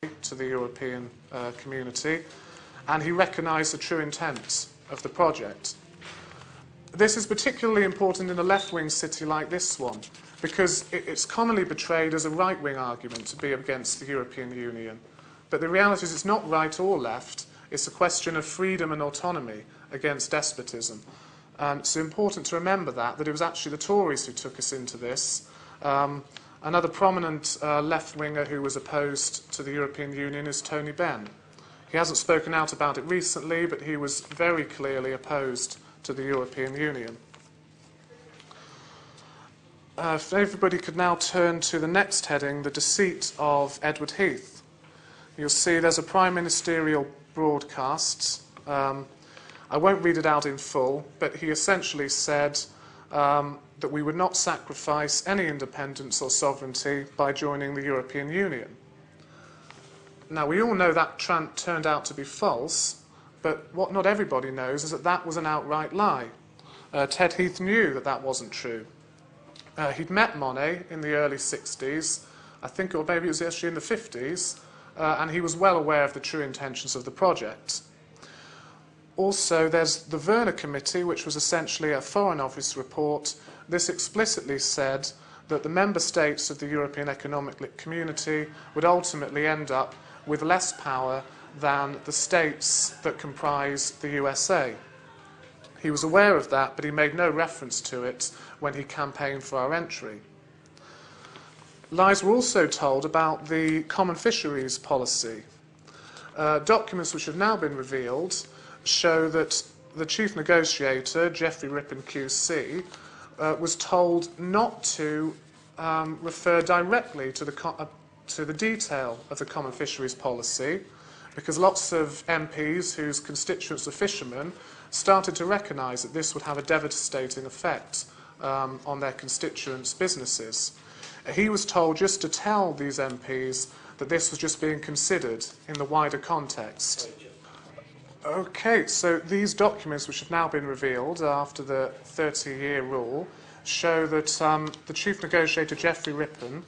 to the European community, and he recognised the true intent of the project. This is particularly important in a left-wing city like this one, because it's commonly portrayed as a right-wing argument to be against the European Union. But the reality is it's not right or left, it's a question of freedom and autonomy against despotism. And it's important to remember that it was actually the Tories who took us into this. Another prominent left-winger who was opposed to the European Union is Tony Benn. He hasn't spoken out about it recently, but he was very clearly opposed to the European Union. If everybody could now turn to the next heading, the deceit of Edward Heath. You'll see there's a prime ministerial broadcast. I won't read it out in full, but he essentially said that we would not sacrifice any independence or sovereignty by joining the European Union. Now, we all know that turned out to be false, but what not everybody knows is that that was an outright lie. Ted Heath knew that that wasn't true. He'd met Monnet in the early 60s, I think, or maybe it was actually in the 50s, and he was well aware of the true intentions of the project. Also, there's the Werner Committee, which was essentially a Foreign Office report. This explicitly said that the member states of the European Economic Community would ultimately end up with less power than the states that comprise the USA. He was aware of that, but he made no reference to it when he campaigned for our entry. Lies were also told about the common fisheries policy. Documents which have now been revealed show that the chief negotiator, Geoffrey Rippon QC, was told not to refer directly to the detail of the common fisheries policy, because lots of MPs whose constituents are fishermen started to recognise that this would have a devastating effect on their constituents' businesses. He was told just to tell these MPs that this was just being considered in the wider context. Okay, so these documents, which have now been revealed after the 30-year rule, show that the chief negotiator, Geoffrey Rippon,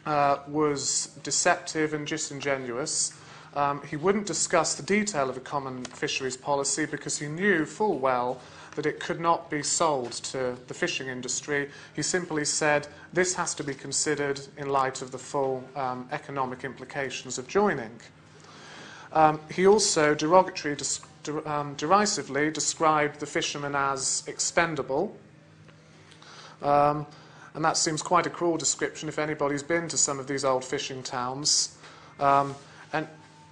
was deceptive and disingenuous. He wouldn't discuss the detail of the common fisheries policy because he knew full well that it could not be sold to the fishing industry. He simply said, this has to be considered in light of the full economic implications of joining. He also derisively described the fishermen as expendable. And that seems quite a cruel description if anybody's been to some of these old fishing towns. And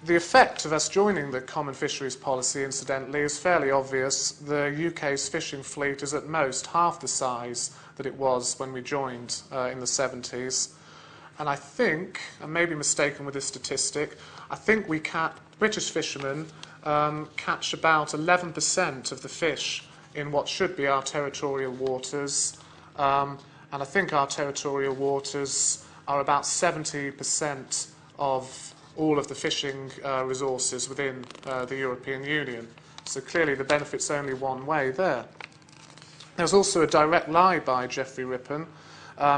the effect of us joining the common fisheries policy, incidentally, is fairly obvious. The UK's fishing fleet is at most half the size that it was when we joined in the 70s. And I think, I may be mistaken with this statistic, I think British fishermen catch about 11% of the fish in what should be our territorial waters. And I think our territorial waters are about 70% of all of the fishing resources within the European Union. So clearly the benefit's only one way there. There's also a direct lie by Geoffrey Rippon.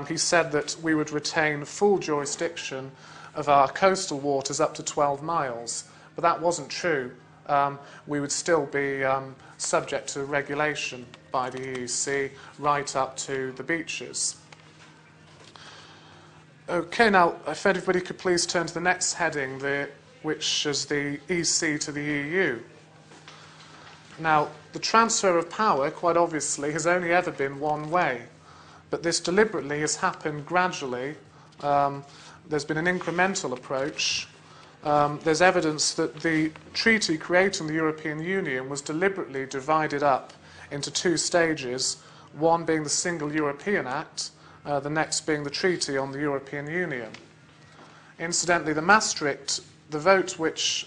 He said that we would retain full jurisdiction of our coastal waters up to 12 miles, but that wasn't true. We would still be subject to regulation by the EEC right up to the beaches. Okay, now, if everybody could please turn to the next heading, which is the EC to the EU. Now, the transfer of power, quite obviously, has only ever been one way, but this deliberately has happened gradually. There's been an incremental approach. There's evidence that the treaty creating the European Union was deliberately divided up into two stages, one being the Single European Act, the next being the Treaty on the European Union. Incidentally, the vote which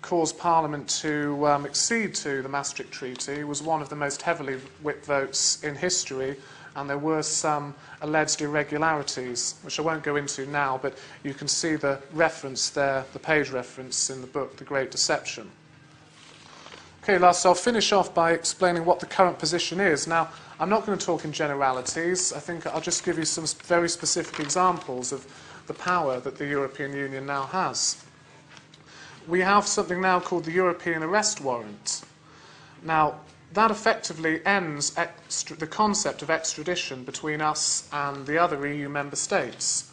caused Parliament to accede to the Maastricht Treaty was one of the most heavily whipped votes in history, and there were some alleged irregularities, which I won't go into now, but you can see the reference there, the page reference in the book, The Great Deception. Okay, last, I'll finish off by explaining what the current position is. Now, I'm not going to talk in generalities. I think I'll just give you some very specific examples of the power that the European Union now has. We have something now called the European Arrest Warrant. Now, that effectively ends the concept of extradition between us and the other EU member states.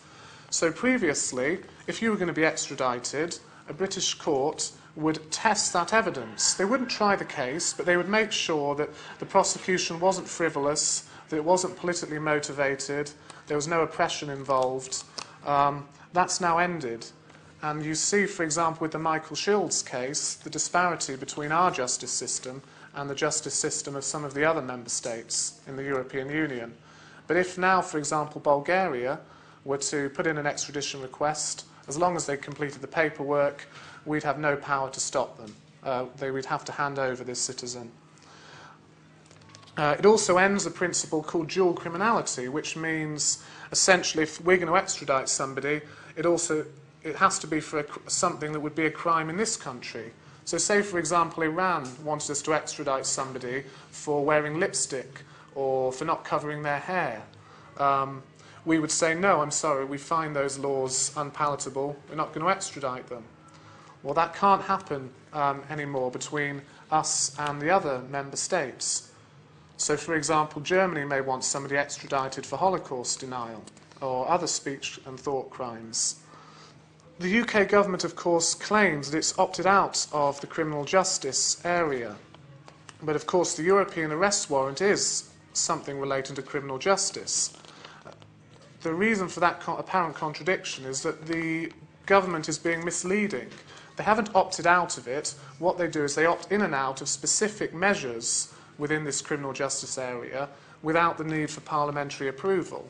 So previously, if you were going to be extradited, a British court would test that evidence. They wouldn't try the case, but they would make sure that the prosecution wasn't frivolous, that it wasn't politically motivated, there was no oppression involved. That's now ended. And you see, for example, with the Michael Shields case, the disparity between our justice system and the justice system of some of the other member states in the European Union. But if now, for example, Bulgaria were to put in an extradition request, as long as they completed the paperwork, we'd have no power to stop them. We'd have to hand over this citizen. It also ends a principle called dual criminality, which means essentially if we're going to extradite somebody, it has to be for something that would be a crime in this country. So say, for example, Iran wanted us to extradite somebody for wearing lipstick or for not covering their hair. We would say, no, I'm sorry, we find those laws unpalatable, we're not going to extradite them. Well, that can't happen anymore between us and the other member states. So, for example, Germany may want somebody extradited for Holocaust denial or other speech and thought crimes. The UK government, of course, claims that it's opted out of the criminal justice area. But, of course, the European arrest warrant is something relating to criminal justice. The reason for that apparent contradiction is that the government is being misleading. They haven't opted out of it. What they do is they opt in and out of specific measures within this criminal justice area without the need for parliamentary approval.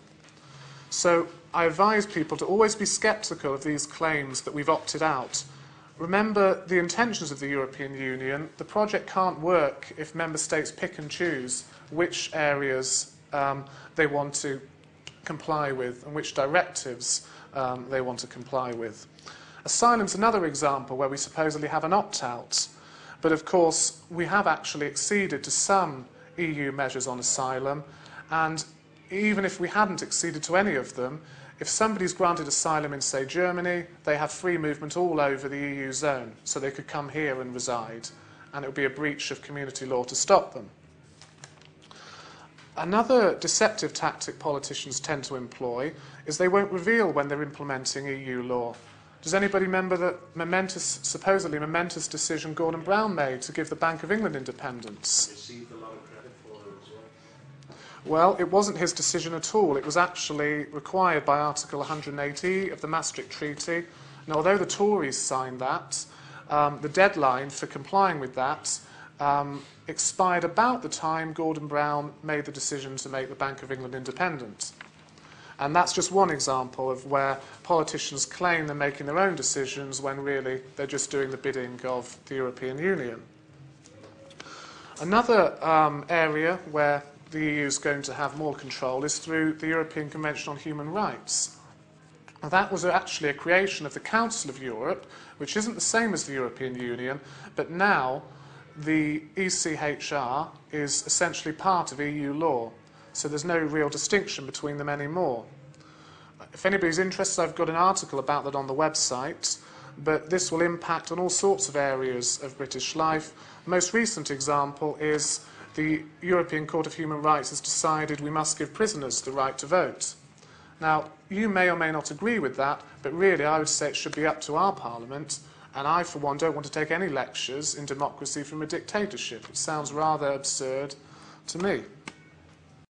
So I advise people to always be sceptical of these claims that we've opted out. Remember the intentions of the European Union. The project can't work if member states pick and choose which areas they want to comply with and which directives they want to comply with. Asylum's another example where we supposedly have an opt-out, but of course we have actually acceded to some EU measures on asylum, and even if we hadn't acceded to any of them, if somebody's granted asylum in, say, Germany, they have free movement all over the EU zone, so they could come here and reside, and it would be a breach of community law to stop them. Another deceptive tactic politicians tend to employ is they won't reveal when they're implementing EU law. Does anybody remember the supposedly momentous decision Gordon Brown made to give the Bank of England independence? Received a lot of credit for it as well. Well, it wasn't his decision at all. It was actually required by Article 180 of the Maastricht Treaty. And although the Tories signed that, the deadline for complying with that expired about the time Gordon Brown made the decision to make the Bank of England independent. And that's just one example of where politicians claim they're making their own decisions when really they're just doing the bidding of the European Union. Another area where the EU is going to have more control is through the European Convention on Human Rights. Now, that was actually a creation of the Council of Europe, which isn't the same as the European Union, but now the ECHR is essentially part of EU law. So there's no real distinction between them anymore. If anybody's interested, I've got an article about that on the website, but this will impact on all sorts of areas of British life. The most recent example is the European Court of Human Rights has decided we must give prisoners the right to vote. Now, you may or may not agree with that, but really I would say it should be up to our Parliament, and I, for one, don't want to take any lectures in democracy from a dictatorship. It sounds rather absurd to me.